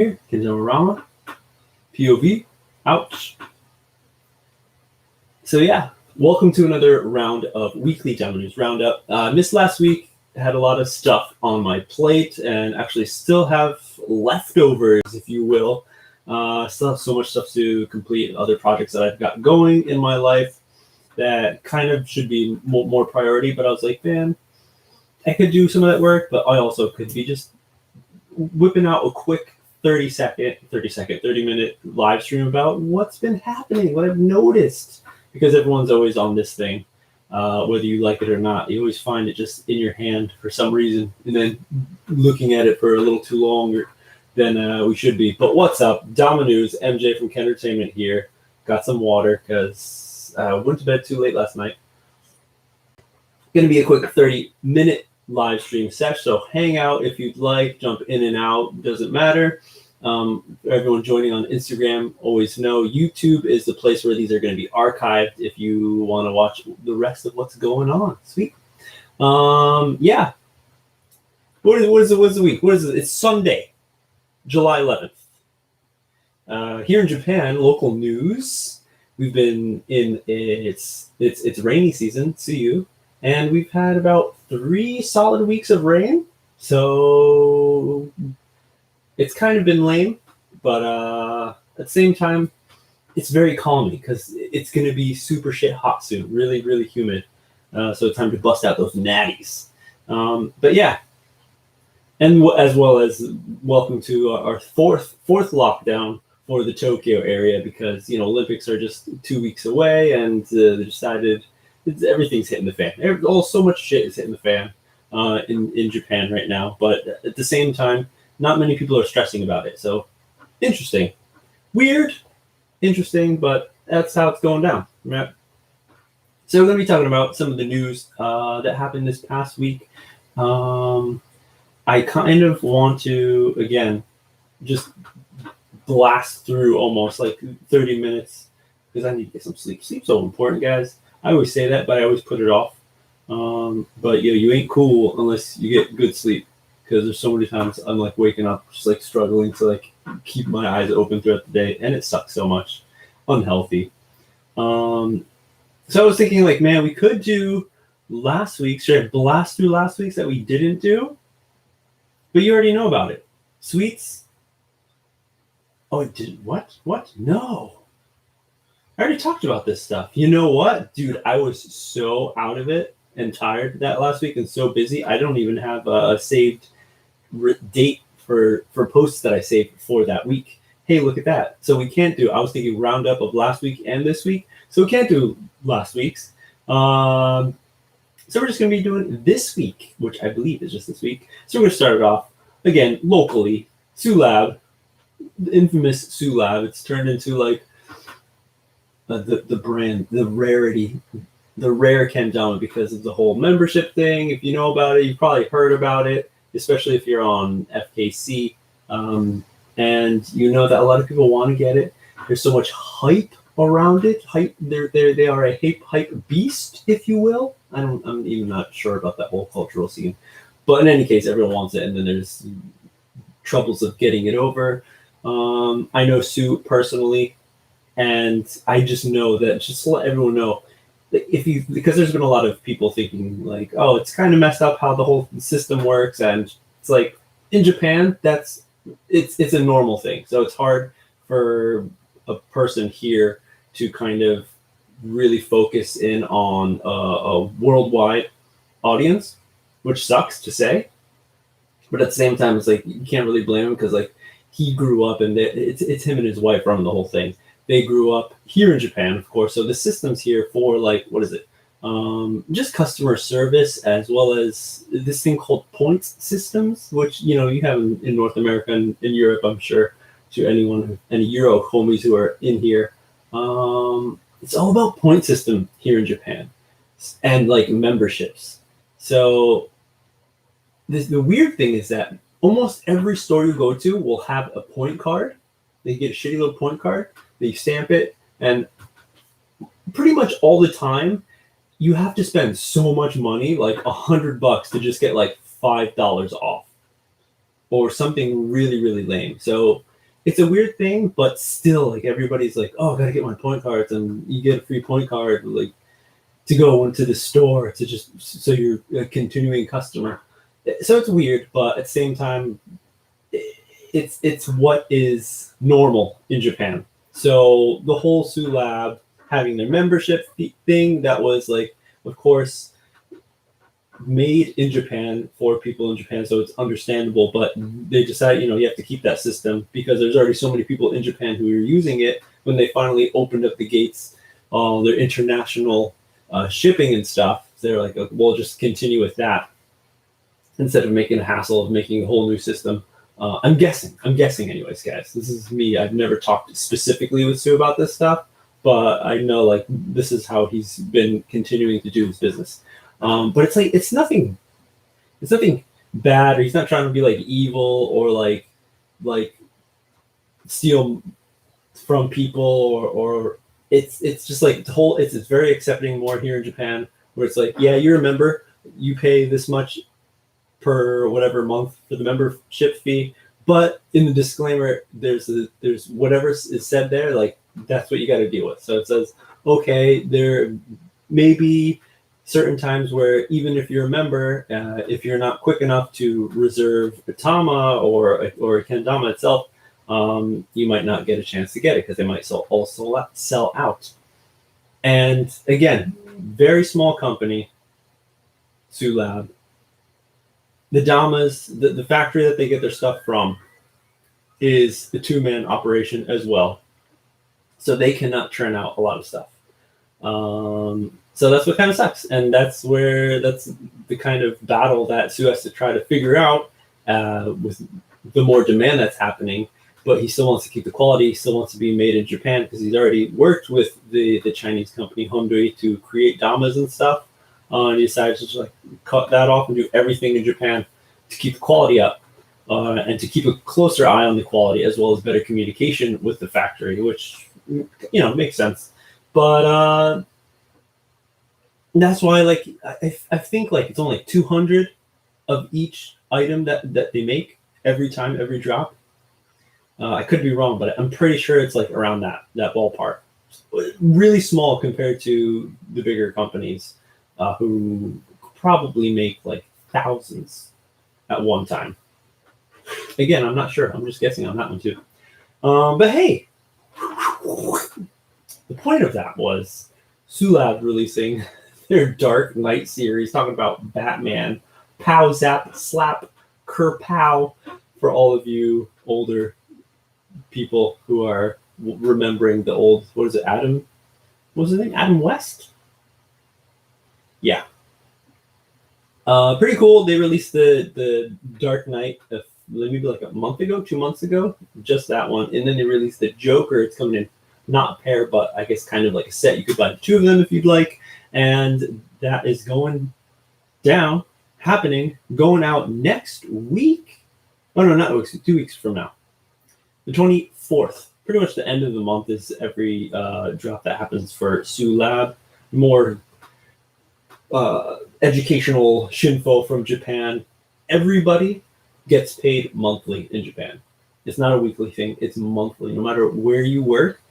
Here, kendama, POV, ouch. So yeah, welcome to another round of weekly Dama News Roundup. Missed last week, had a lot of stuff on my plate, and actually still have leftovers, if you will. Still have so much stuff to complete, other projects that I've got going in my life that kind of should be more priority, but I was like, man, I could do some of that work, but I also could be just whipping out a quick 30-minute live stream about what's been happening, what I've noticed, because everyone's always on this thing, whether you like it or not. You always find it just in your hand for some reason, and then looking at it for a little too long than we should be. But what's up? Dama News, MJ from KENDERTAINMENT here. Got some water because I went to bed too late last night. Going to be a quick 30-minute live stream session, so hang out if you'd like, jump in and out, doesn't matter. Everyone joining on Instagram, always know YouTube is the place where these are going to be archived if you want to watch the rest of what's going on. Sweet. Yeah. What is the week? What is it? It's Sunday, July 11th. Here in Japan, local news. We've been in it's rainy season. See you. And we've had about 3 solid weeks of rain, so it's kind of been lame, but at the same time, it's very calming because it's going to be super shit hot soon, really, really humid. So it's time to bust out those natties. But yeah, and as well as welcome to our fourth lockdown for the Tokyo area, because Olympics are just 2 weeks away, and they decided everything's hitting the fan. So much shit is hitting the fan in Japan right now, but at the same time, not many people are stressing about it. So interesting, weird, interesting, but that's how it's going down. Right? So we're going to be talking about some of the news that happened this past week. I kind of want to, again, just blast through almost like 30 minutes because I need to get some sleep. Sleep's so important, guys. I always say that, but I always put it off. But you ain't cool unless you get good sleep, because there's so many times I'm like waking up just like struggling to like keep my eyes open throughout the day, and it sucks so much. Unhealthy. So I was thinking, like, man, we could do last week. Should I blast through last week's that we didn't do? But you already know about it. Sweets. Oh, it didn't. What? No. I already talked about this stuff. You know what? Dude, I was so out of it and tired that last week and so busy. I don't even have a saved date for posts that I saved for that week. Hey, look at that. So we can't do, I was thinking roundup of last week and this week. So we can't do last week's. So we're just going to be doing this week, which I believe is just this week. So we're going to start it off, again, locally. Sulab, the infamous Sulab. It's turned into like the brand, the rarity, the rare kendama, because of the whole membership thing. If you know about it, you've probably heard about it, especially if you're on FKC, and you know that a lot of people want to get it. There's so much hype around it. They are a hype beast, if you will. I'm even not sure about that whole cultural scene, but in any case, everyone wants it, and then there's troubles of getting it over. I know Sue personally. And I just know that, just to let everyone know, because there's been a lot of people thinking like, oh, it's kind of messed up how the whole system works, and it's like in Japan, it's a normal thing. So it's hard for a person here to kind of really focus in on a worldwide audience, which sucks to say, but at the same time, it's like you can't really blame him, because like he grew up and it's him and his wife running the whole thing. They grew up here in Japan, of course. So the system's here for like, what is it? Just customer service, as well as this thing called points systems, which, you have in North America and in Europe, I'm sure, to any Euro homies who are in here. It's all about point system here in Japan and like memberships. So the weird thing is that almost every store you go to will have a point card. They get a shitty little point card. They stamp it, and pretty much all the time, you have to spend so much money, like $100 to just get like $5 off, or something really, really lame. So it's a weird thing, but still, like everybody's like, oh, I gotta get my point cards, and you get a free point card, like to go into the store to just so you're a continuing customer. So it's weird, but at the same time, it's what is normal in Japan. So the whole Sue Lab having their membership thing, that was like, of course, made in Japan for people in Japan, so it's understandable. But they decided, you have to keep that system because there's already so many people in Japan who are using it. When they finally opened up the gates, their international shipping and stuff, they're like, we'll just continue with that instead of making a hassle of making a whole new system. I'm guessing anyways, guys. This is me. I've never talked specifically with Sue about this stuff, but I know like this is how he's been continuing to do his business. But it's like it's nothing bad, or he's not trying to be like evil or like steal from people, or it's just like the whole it's very accepting more here in Japan, where it's like, yeah, you remember, you pay this much per whatever month for the membership fee, but in the disclaimer there's whatever is said there, like that's what you got to deal with. So it says, okay, there may be certain times where even if you're a member, if you're not quick enough to reserve a Tama or a kendama itself, you might not get a chance to get it because they might also sell out. And again, very small company, Sue Lab. The Damas, the factory that they get their stuff from is the two-man operation as well. So they cannot churn out a lot of stuff. So that's what kind of sucks. And that's the kind of battle that Sue has to try to figure out with the more demand that's happening. But he still wants to keep the quality. He still wants to be made in Japan because he's already worked with the Chinese company Hondoi to create Damas and stuff. And he decided to just like cut that off and do everything in Japan to keep the quality up and to keep a closer eye on the quality, as well as better communication with the factory, which makes sense. But that's why, like, I think like it's only like 200 of each item that they make every drop. I could be wrong, but I'm pretty sure it's like around that ballpark. Really small compared to the bigger companies who probably make like thousands at one time. Again, I'm not sure. I'm just guessing on that one too. But hey, the point of that was Sue Lab releasing their Dark Knight series, talking about Batman. Pow, zap, slap, kerpow, for all of you older people who are remembering the old, what is it, Adam? What was his name? Adam West? Yeah. Pretty cool. They released the Dark Knight maybe like a month ago, 2 months ago, just that one. And then they released the Joker. It's coming in not a pair, but I guess kind of like a set. You could buy the two of them if you'd like. And that is going out next week. Oh, no, not weeks, 2 weeks from now. The 24th. Pretty much the end of the month is every drop that happens for Sue Lab. More educational shinfo from Japan. Everybody gets paid monthly in Japan. It's not a weekly thing. It's monthly. No matter where you work,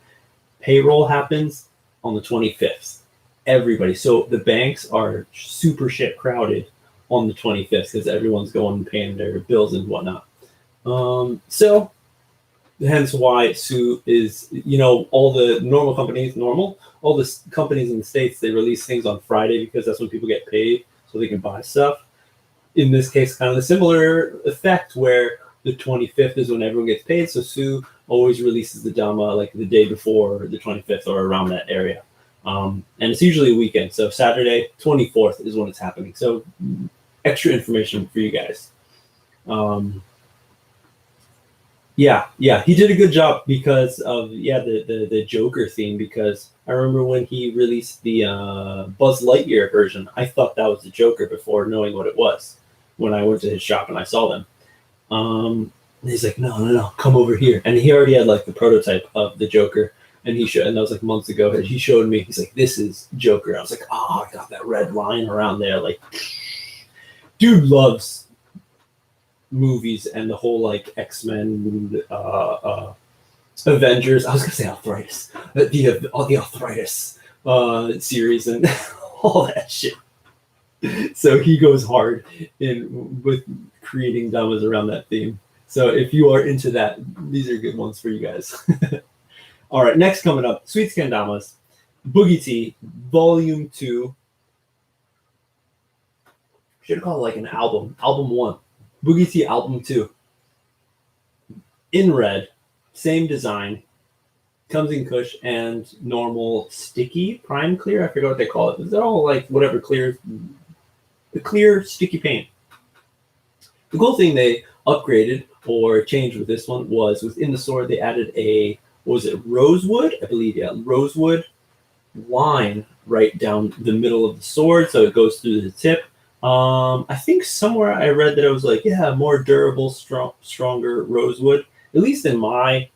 payroll happens on the 25th. Everybody. So the banks are super shit crowded on the 25th because everyone's going and paying their bills and whatnot. So hence why Sue is, all the normal companies, all the companies in the States, they release things on Friday because that's when people get paid so they can buy stuff. In this case, kind of a similar effect where the 25th is when everyone gets paid. So Sue always releases the Dama like the day before the 25th or around that area. And it's usually a weekend. So Saturday, 24th is when it's happening. So extra information for you guys. Yeah, he did a good job because of the Joker theme. Because I remember when he released the Buzz Lightyear version, I thought that was the Joker before knowing what it was. When I went to his shop and I saw them, and he's like, no, come over here. And he already had like the prototype of the Joker, and and that was like months ago. And he showed me. He's like, this is Joker. I was like, oh, I got that red line around there. Like, dude loves movies and the whole like X-Men Avengers. I was gonna say arthritis. The arthritis series and all that shit. So he goes hard in with creating Damas around that theme. So if you are into that, these are good ones for you guys. All right, next coming up, Sweets Kendamas, Boogie Tea, Volume 2. Should have called it like an album. Album 1. Boogie Tea Album 2. In red, same design. Comes in Kush and normal sticky prime clear. I forget what they call it. They're all like whatever clear, the clear sticky paint. The cool thing they upgraded or changed with this one was within the sword they added a, what was it, rosewood? I believe, yeah, rosewood line right down the middle of the sword, so it goes through the tip. I think somewhere I read that it was like, yeah, more durable, stronger rosewood. At least in my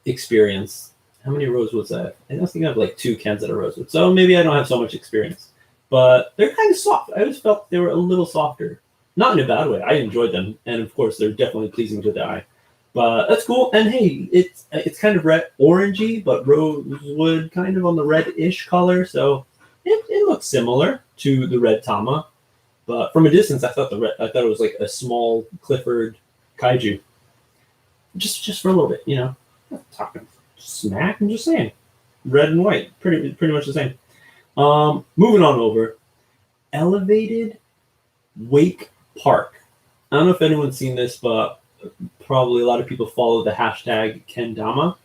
experience. How many rosewoods I have? I think I have like 2 cans of rosewood, so maybe I don't have so much experience. But they're kind of soft. I always felt they were a little softer. Not in a bad way. I enjoyed them, and of course, they're definitely pleasing to the eye. But that's cool. And hey, it's kind of red, orangey, but rosewood kind of on the red-ish color. So it looks similar to the red Tama. But from a distance, I thought it was like a small Clifford kaiju. Just for a little bit, you know. I'm not talking smack. I'm just saying, red and white, pretty much the same. Moving on over, Elevated Wake Park. I don't know if anyone's seen this, but probably a lot of people follow the hashtag kendama,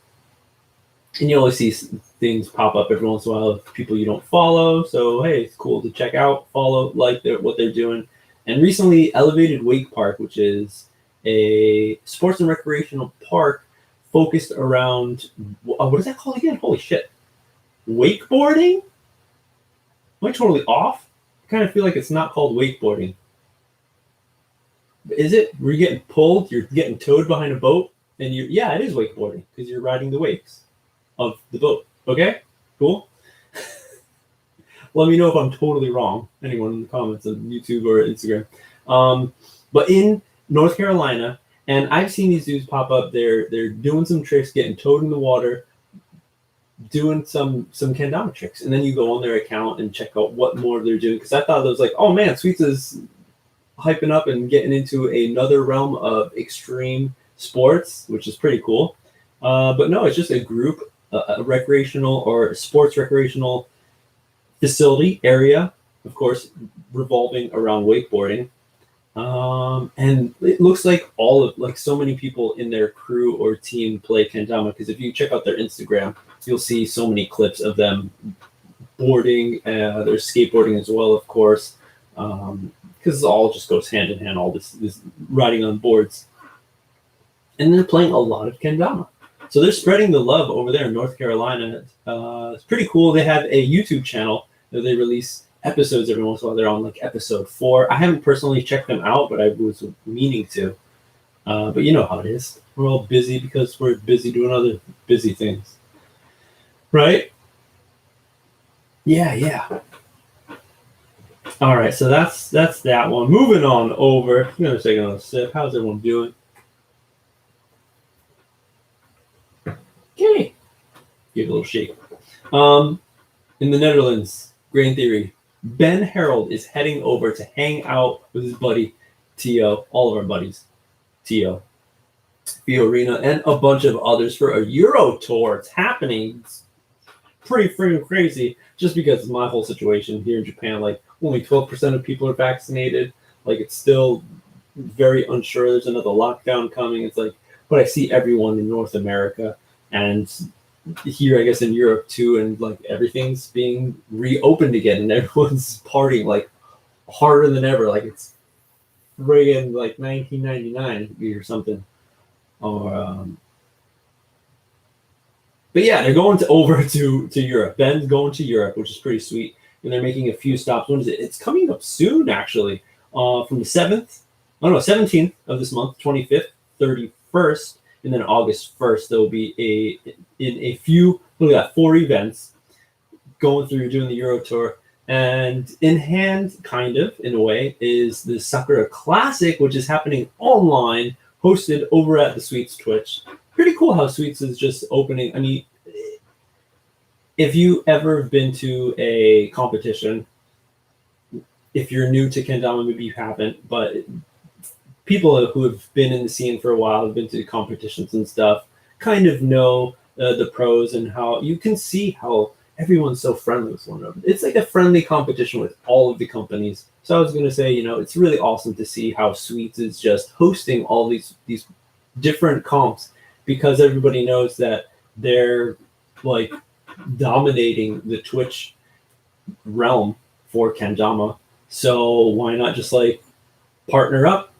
and you always see things pop up every once in a while of people you don't follow. So hey, it's cool to check out, follow, like what they're doing. And recently, Elevated Wake Park, which is a sports and recreational park focused around, what is that called again? Holy shit, wakeboarding? Am I totally off? I kind of feel like it's not called wakeboarding. Is it? Were you getting pulled? You're getting towed behind a boat, and yeah, it is wakeboarding because you're riding the waves of the boat. Okay, cool. Let me know if I'm totally wrong. Anyone in the comments on YouTube or Instagram. But in North Carolina, and I've seen these dudes pop up. They're doing some tricks, getting towed in the water, doing some kendama tricks, and then you go on their account and check out what more they're doing. Because I thought it was like, oh man, Sweets is hyping up and getting into another realm of extreme sports, which is pretty cool. But no, it's just a group, a recreational or sports recreational facility area, of course, revolving around wakeboarding. And it looks like so many people in their crew or team play kendama, because if you check out their Instagram, you'll see so many clips of them boarding. There's skateboarding as well, of course, because it all just goes hand in hand, all this riding on boards. And they're playing a lot of kendama. So they're spreading the love over there in North Carolina. It's pretty cool. They have a YouTube channel that they release episodes every once in a while. They're on like episode 4. I haven't personally checked them out, but I was meaning to. But you know how it is. We're all busy because we're busy doing other busy things. Right? Yeah. All right, so that's that one. Moving on over. I'm going to take another sip. How's everyone doing? Okay. Give it a little shake. In the Netherlands, Grain Theory, Ben Harold is heading over to hang out with his buddy Tio, all of our buddies, Tio, Fiorina, and a bunch of others for a Euro tour. It's happening. It's pretty freaking crazy, just because of my whole situation here in Japan. Like, only 12% of people are vaccinated. Like, it's still very unsure. There's another lockdown coming. It's like, but I see everyone in North America and here, I guess, in Europe too, and like everything's being reopened again, and everyone's partying like harder than ever. Like it's friggin' like 1999 or something. Or but yeah, they're going over to Europe. Ben's going to Europe, which is pretty sweet, and they're making a few stops. When is it? It's coming up soon, actually. From the 17th of this month, 25th, 31st. And then August 1st, there'll be a few, look at that, 4 events going through doing the Euro Tour. And in hand, kind of, in a way, is the Sakura Classic, which is happening online, hosted over at the Sweets Twitch. Pretty cool how Sweets is just opening. I mean, if you ever been to a competition, if you're new to kendama, maybe you haven't, but people who have been in the scene for a while, have been to competitions and stuff, kind of know the pros and how you can see how everyone's so friendly with one another. It's like a friendly competition with all of the companies. So I was going to say, it's really awesome to see how Sweets is just hosting all these different comps, because everybody knows that they're like dominating the Twitch realm for kendama. So why not just like partner up?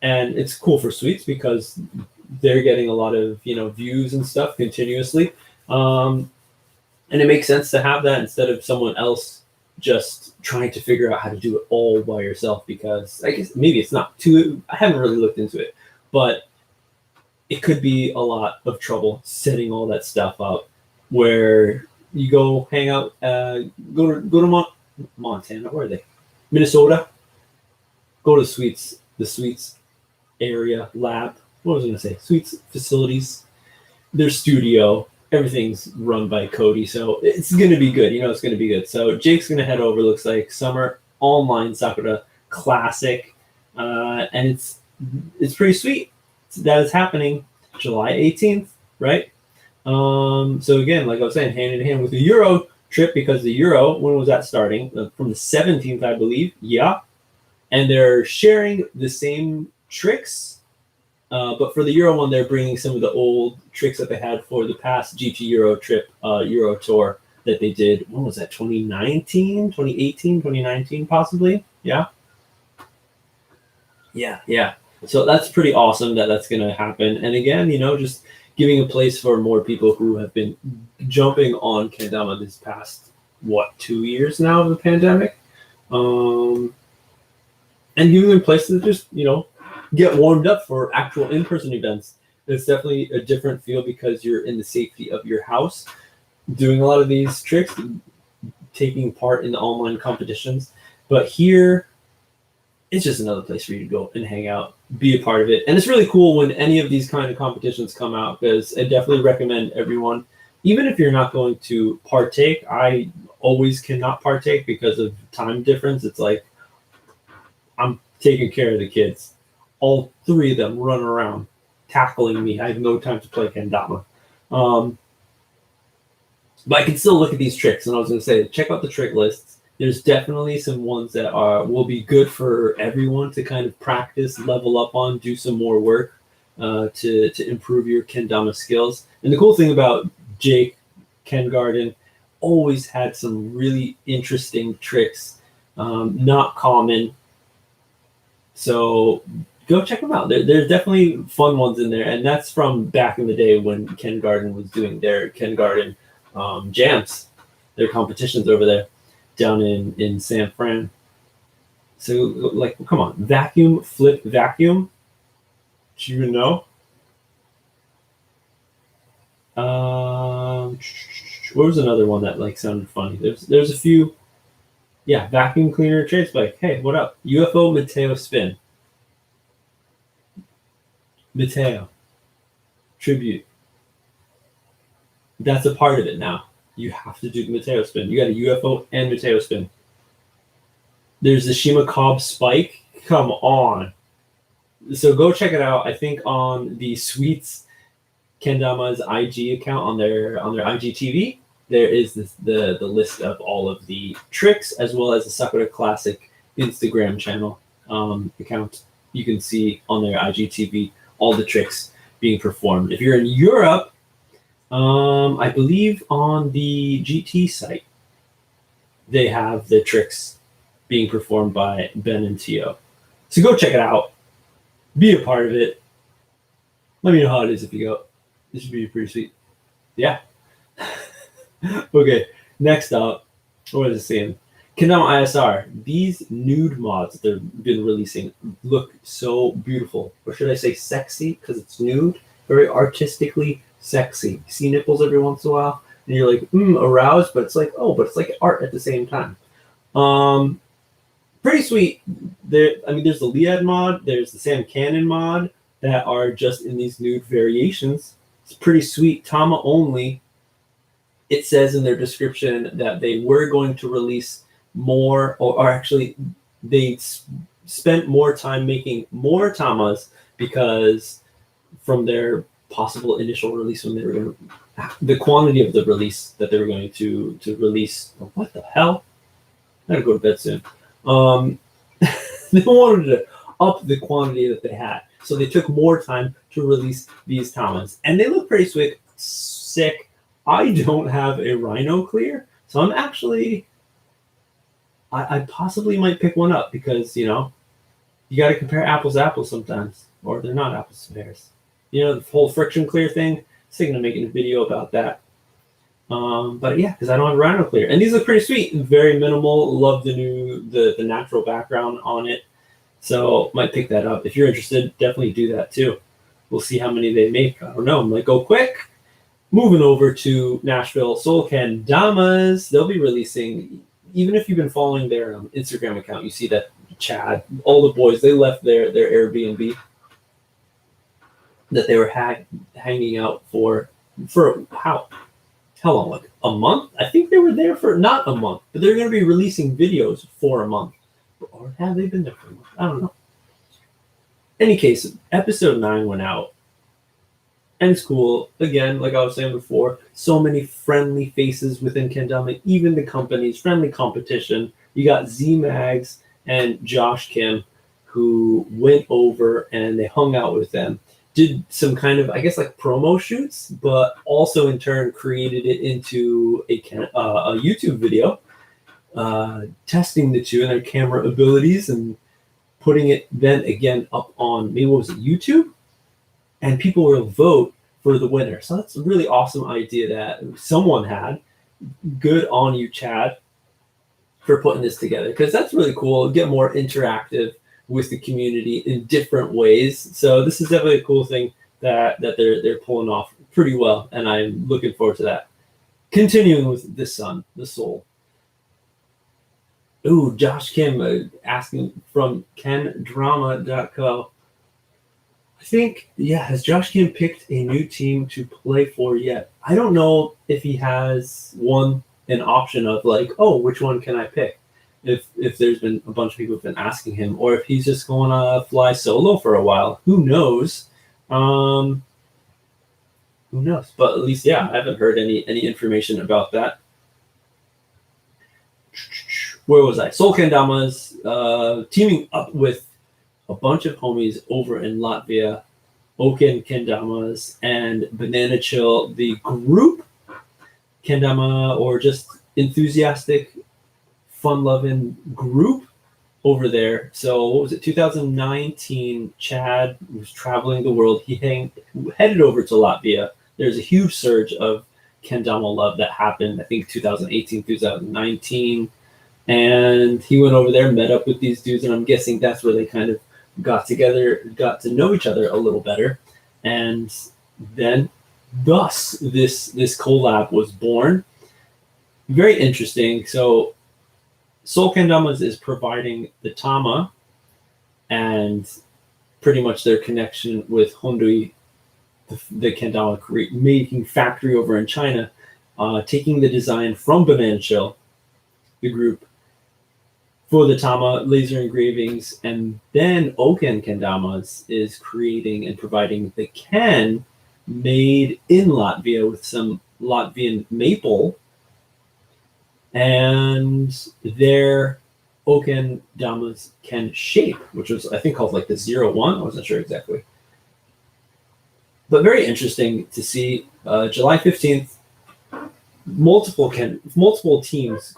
And it's cool for Sweets because they're getting a lot of views and stuff continuously, and it makes sense to have that instead of someone else just trying to figure out how to do it all by yourself. Because I guess maybe it's not too. I haven't really looked into it, but it could be a lot of trouble setting all that stuff up. Where you go hang out, go to Montana. Where are they? Minnesota. Go to the Sweets area lab. What was I going to say? Sweets facilities. Their studio. Everything's run by Cody, so it's going to be good. It's going to be good. So Jake's going to head over. Looks like Summer Online Sakura Classic, and it's pretty sweet. That is happening July 18th, right? So again, like I was saying, hand in hand with the Euro trip, because the Euro, when was that starting? From the 17th, I believe. Yeah. And they're sharing the same tricks, but for the Euro one, they're bringing some of the old tricks that they had for the past GT Euro trip, Euro tour that they did. When was that? 2019, 2018, 2019, possibly? Yeah. Yeah. So that's pretty awesome that that's going to happen. And again, just giving a place for more people who have been jumping on kendama this past, 2 years now of the pandemic. And giving them places to just, get warmed up for actual in-person events. It's definitely a different feel because you're in the safety of your house, doing a lot of these tricks, taking part in the online competitions. But here, it's just another place for you to go and hang out, be a part of it. And it's really cool when any of these kind of competitions come out, because I definitely recommend everyone, even if you're not going to partake. I always cannot partake because of time difference. It's like I'm taking care of the kids. All three of them run around tackling me. I have no time to play kendama. But I can still look at these tricks, and I was going to say, check out the trick lists. There's definitely some ones that will be good for everyone to kind of practice, level up on, do some more work to improve your kendama skills. And the cool thing about Jake Ken Garden, always had some really interesting tricks, not common. So go check them out. There's definitely fun ones in there, and that's from back in the day when Ken Garden was doing their Ken Garden jams, their competitions over there down in San Fran. So, like, come on, vacuum, flip, vacuum. Do you even know? What was another one that like sounded funny? There's a few. Yeah, vacuum cleaner trades. Like, hey, what up? UFO Mateo spin. Mateo. Tribute. That's a part of it now. You have to do the Mateo spin. You got a UFO and Mateo spin. There's the Shima Cobb spike. Come on. So go check it out. I think on the Sweets Kendama's IG account on their IGTV, there is the list of all of the tricks, as well as the Sakura Classic Instagram channel account. You can see on their IGTV all the tricks being performed. If you're in Europe, I believe on the GT site, they have the tricks being performed by Ben and Tio. So go check it out. Be a part of it. Let me know how it is if you go. This should be pretty sweet. Yeah. Okay, next up, what is it saying? Kendama ISR. These nude mods they've been releasing look so beautiful. Or should I say sexy? Because it's nude. Very artistically sexy. You see nipples every once in a while, and you're like, aroused, but it's like, but it's like art at the same time. Pretty sweet. There's the Liad mod, there's the Sam Cannon mod that are just in these nude variations. It's pretty sweet. Tama only. It says in their description that they were going to release more, or actually they spent more time making more Tamas because from their possible initial release when they were going to, the quantity of the release that they were going to release. What the hell? I gotta go to bed soon. They wanted to up the quantity that they had, so they took more time to release these Tamas, and they look pretty sick. I don't have a Rhino clear, so I'm actually, I possibly might pick one up because, you know, you got to compare apples to apples sometimes, or they're not apples to pears. You know, the whole friction clear thing. Thinking of making a video about that. But yeah, because I don't have a Rhino clear, and these look pretty sweet, very minimal. Love the natural background on it, so might pick that up. If you're interested, definitely do that too. We'll see how many they make. I don't know. Might go quick. Moving over to Nashville, Soul Kendamas. They'll be releasing. Even if you've been following their Instagram account, you see that Chad, all the boys, they left their Airbnb that they were hanging out for how long? Like a month? I think they were there for not a month, but they're going to be releasing videos for a month. Or have they been there for a month? I don't know. Any case, episode 9 went out. And it's cool. Again, like I was saying before, so many friendly faces within Kendama, even the companies, friendly competition. You got Z-Mags and Josh Kim, who went over and they hung out with them. Did some kind of, I guess, like promo shoots, but also in turn created it into a YouTube video, testing the two and their camera abilities and putting it then again up on, maybe what was it, YouTube? And people will vote for the winner. So that's a really awesome idea that someone had. Good on you, Chad, for putting this together, because that's really cool. Get more interactive with the community in different ways. So this is definitely a cool thing that they're pulling off pretty well, and I'm looking forward to that. Continuing with the soul. Ooh, Josh Kim asking from kendama.co. I think, yeah, has Josh Kim picked a new team to play for yet? I don't know if he has an option of like, oh, which one can I pick? If there's been a bunch of people who've been asking him, or if he's just going to fly solo for a while. Who knows? Who knows? But at least, yeah, I haven't heard any information about that. Where was I? Soul Kendamas teaming up with a bunch of homies over in Latvia, Oken Kendamas and Banana Chill, the group Kendama, or just enthusiastic, fun-loving group over there. So what was it, 2019, Chad was traveling the world. He headed over to Latvia. There's a huge surge of Kendama love that happened, I think 2018, 2019. And he went over there, met up with these dudes, and I'm guessing that's where they kind of got together, got to know each other a little better. And then thus this collab was born. Very interesting. So Soul Kendamas is providing the Tama and pretty much their connection with Hondui, the Kendama making factory over in China, taking the design from Banana Chill, the group, for the Tama laser engravings, and then Oken Kendamas is creating and providing the Ken made in Latvia with some Latvian maple, and their Oken Damas Ken shape, which was I think called like the 01. I wasn't sure exactly, but very interesting to see. July 15th, multiple teams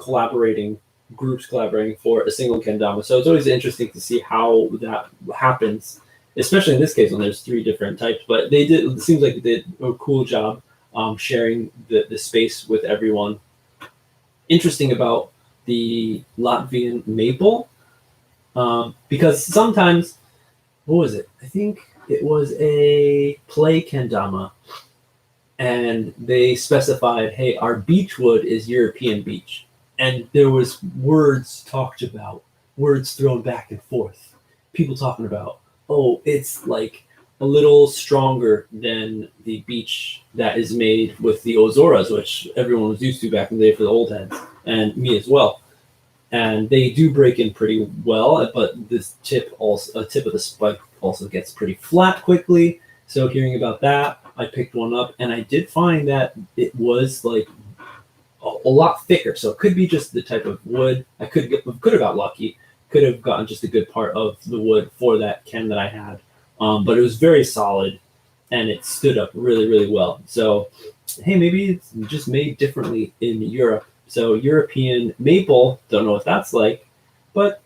groups collaborating for a single kendama. So it's always interesting to see how that happens, especially in this case when there's 3 different types. But it seems like they did a cool job sharing the space with everyone. Interesting about the Latvian maple, because sometimes, what was it? I think it was a play kendama, and they specified, hey, our beech wood is European beech. And there was words talked about, words thrown back and forth. People talking about, oh, it's like a little stronger than the beech that is made with the Ozoras, which everyone was used to back in the day for the old heads, and me as well. And they do break in pretty well, but this tip also, a tip of the spike also gets pretty flat quickly. So hearing about that, I picked one up, and I did find that it was like a lot thicker. So it could be just the type of wood. I could have got lucky. Could have gotten just a good part of the wood for that Ken that I had. But it was very solid, and it stood up really, really well. So, hey, maybe it's just made differently in Europe. So European maple, don't know what that's like, but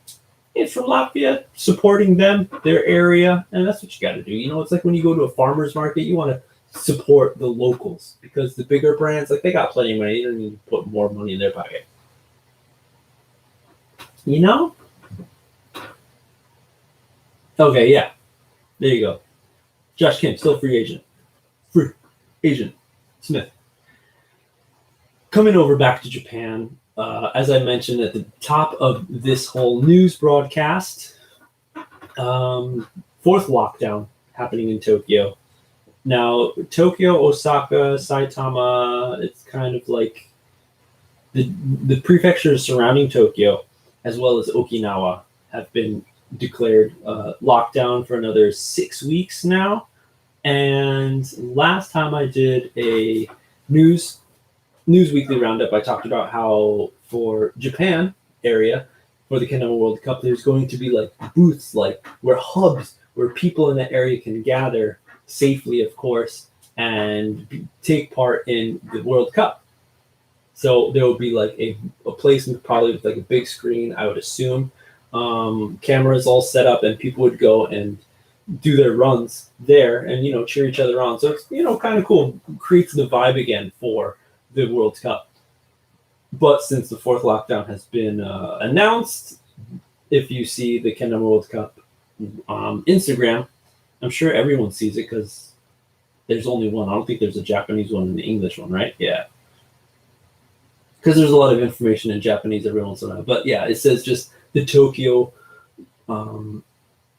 it's from Latvia, supporting them, their area, and that's what you got to do. You know, it's like when you go to a farmer's market, you want to support the locals, because the bigger brands, like, they got plenty of money. You don't need to put more money in their pocket. You know? Okay, yeah. There you go. Josh Kim, still free agent. Free agent. Smith. Coming over back to Japan, as I mentioned at the top of this whole news broadcast, fourth lockdown happening in Tokyo. Now, Tokyo, Osaka, Saitama, it's kind of like the prefectures surrounding Tokyo, as well as Okinawa, have been declared lockdown for another 6 weeks now. And last time I did a News Weekly Roundup, I talked about how for Japan area, for the Kendama World Cup, there's going to be like booths, like where hubs, where people in that area can gather safely, of course, and take part in the World Cup. So there will be like a place probably with like a big screen, I would assume, cameras all set up, and people would go and do their runs there and, you know, cheer each other on. So it's, you know, kind of cool. Creates the vibe again for the World Cup. But since the fourth lockdown has been announced, if you see the Kendama World Cup Instagram, I'm sure everyone sees it because there's only one. I don't think there's a Japanese one and the English one, right? Yeah. Because there's a lot of information in Japanese every once in a while. But yeah, it says just the Tokyo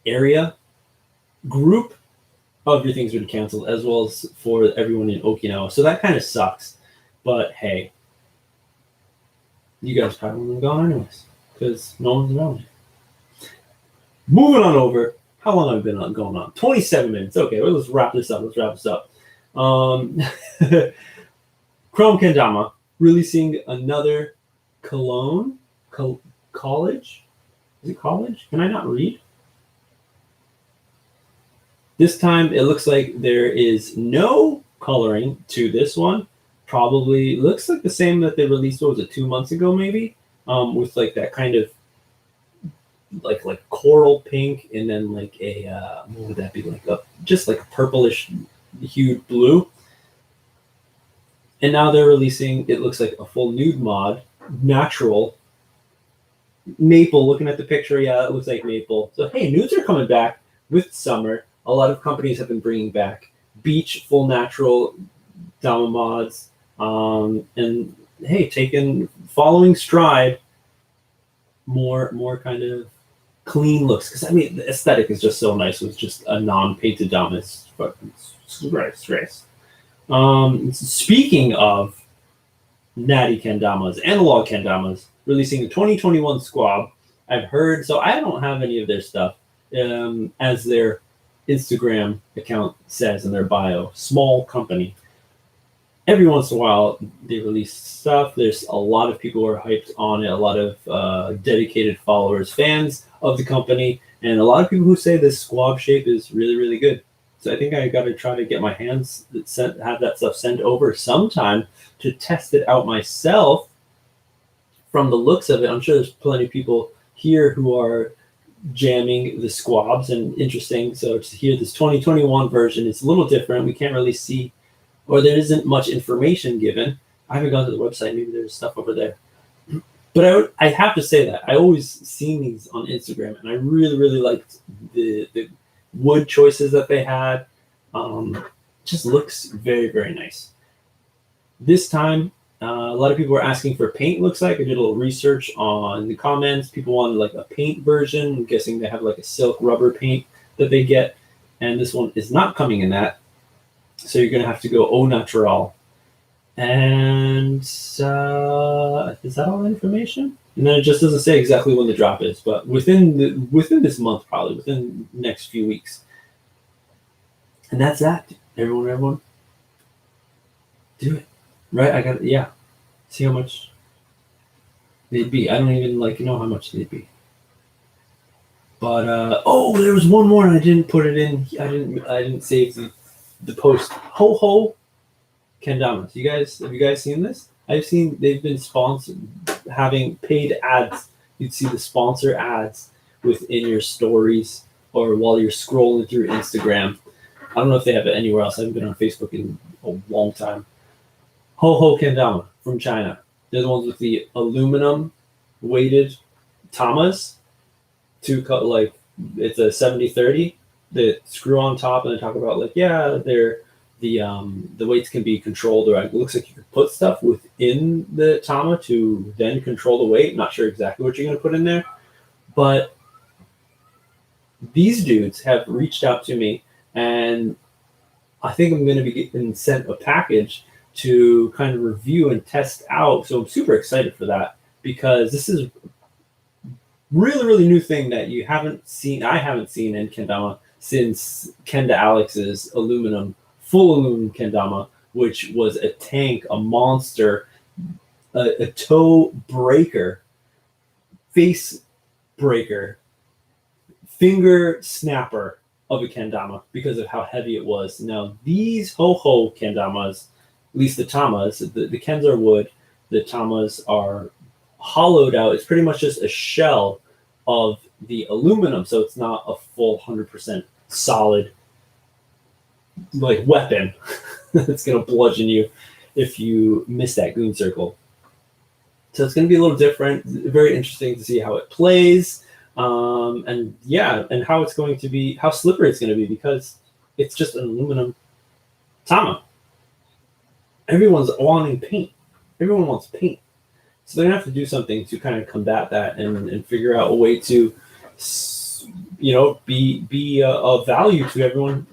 area group, everything's been canceled, as well as for everyone in Okinawa. So that kind of sucks. But hey, you guys probably wouldn't have gone anyways, because no one's around. Moving on over. How long have I been going on? 27 minutes. Okay, well, let's wrap this up. Chrome Kendama releasing another cologne. College? Is it college? Can I not read? This time it looks like there is no coloring to this one. Probably looks like the same that they released, what was it, 2 months ago maybe? With like that kind of like coral pink, and then like a what would that be, like a just like a purplish hued blue. And now they're releasing, it looks like a full nude mod, natural maple. Looking at the picture, yeah, it looks like maple. So hey, nudes are coming back with summer. A lot of companies have been bringing back beach full natural Dama mods, and hey, following stride, more kind of clean looks. Because I mean, the aesthetic is just so nice with just a non-painted Dama. It's fucking great. Speaking of natty kendamas, analog kendamas, releasing the 2021 squab. I've heard, so I don't have any of their stuff, as their Instagram account says in their bio, small company. Every once in a while they release stuff. There's a lot of people who are hyped on it, a lot of dedicated followers, fans of the company, and a lot of people who say this squab shape is really, really good. So I think I got to try to get my hands have that stuff sent over sometime to test it out myself. From the looks of it, I'm sure there's plenty of people here who are jamming the squabs and interesting. So to hear this 2021 version, it's a little different. We can't really see, or there isn't much information given. I haven't gone to the website. Maybe there's stuff over there. But I have to say that I always seen these on Instagram, and I really, really liked the wood choices that they had. Just looks very, very nice. This time, a lot of people were asking for paint, looks like. I did a little research on the comments. People wanted like a paint version. I'm guessing they have like a silk rubber paint that they get. and this one is not coming in that. So you're gonna have to go au natural. And is that all the information? And then it just doesn't say exactly when the drop is, but within this month, probably within the next few weeks. And that's that. Everyone, do it. Right? See how much they'd be. I don't even know how much they'd be. But there was one more, and I didn't put it in. I didn't save the post. Ho ho, kendamas. Have you guys seen this? I've seen they've been sponsored, having paid ads. You'd see the sponsor ads within your stories or while you're scrolling through Instagram. I don't know if they have it anywhere else. I haven't been on Facebook in a long time. Ho ho kendama from China. They're the ones with the aluminum weighted tamas. It's a 70-30 that screw on top, and they talk about they're the weights can be controlled, or it looks like you could put stuff within the tama to then control the weight. Not sure exactly what you're going to put in there, but these dudes have reached out to me, and I think I'm going to be getting sent a package to kind of review and test out. So I'm super excited for that, because this is really, really new thing that you haven't seen. I haven't seen in kendama since Kenda Alex's full aluminum kendama, which was a tank, a monster, a toe breaker, face breaker, finger snapper of a kendama because of how heavy it was. Now these ho-ho kendamas, at least the tamas, the kens are wood, the tamas are hollowed out. It's pretty much just a shell of the aluminum, so it's not a full 100% solid weapon that's gonna bludgeon you if you miss that goon circle. So it's gonna be a little different. Very interesting to see how it plays, and how it's going to be, how slippery it's gonna be, because it's just an aluminum tama. Everyone's wanting paint. Everyone wants paint. So they're gonna have to do something to kind of combat that and figure out a way to, be of value to everyone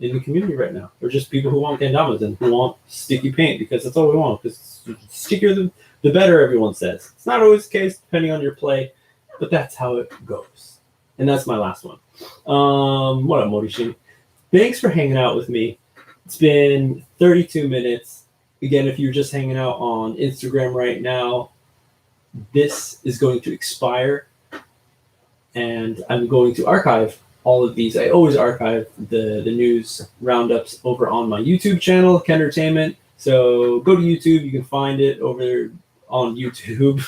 in the community right now, or just people who want kendamas and who want sticky paint, because that's all we want. Because stickier the better, everyone says. It's not always the case depending on your play, but that's how it goes. And that's my last one. What up, Morishin? Thanks for hanging out with me. It's been 32 minutes. Again, if you're just hanging out on Instagram right now, this is going to expire, and I'm going to archive all of these. I always archive the news roundups over on my YouTube channel, KENDERTAINMENT. So go to YouTube. You can find it over on YouTube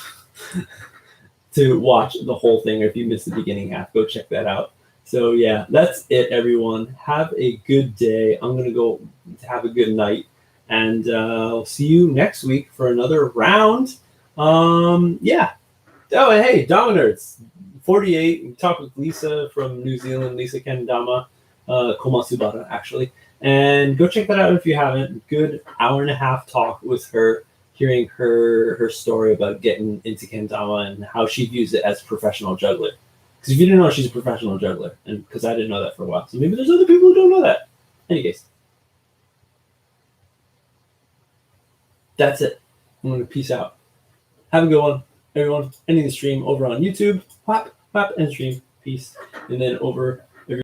to watch the whole thing. Or if you missed the beginning half, go check that out. So yeah, that's it, everyone. Have a good day. I'm going to go have a good night, and I'll see you next week for another round. Oh, hey, Dama Nerds 48. We talked with Lisa from New Zealand, Lisa Kendama, Komatsubara, actually. And go check that out if you haven't. Good hour-and-a-half talk with her, hearing her story about getting into kendama and how she views it as a professional juggler. Because if you didn't know, she's a professional juggler, and because I didn't know that for a while. So maybe there's other people who don't know that. In any case, that's it. I'm going to peace out. Have a good one, everyone. Ending the stream over on YouTube. Clap, clap, end stream. Peace. And then over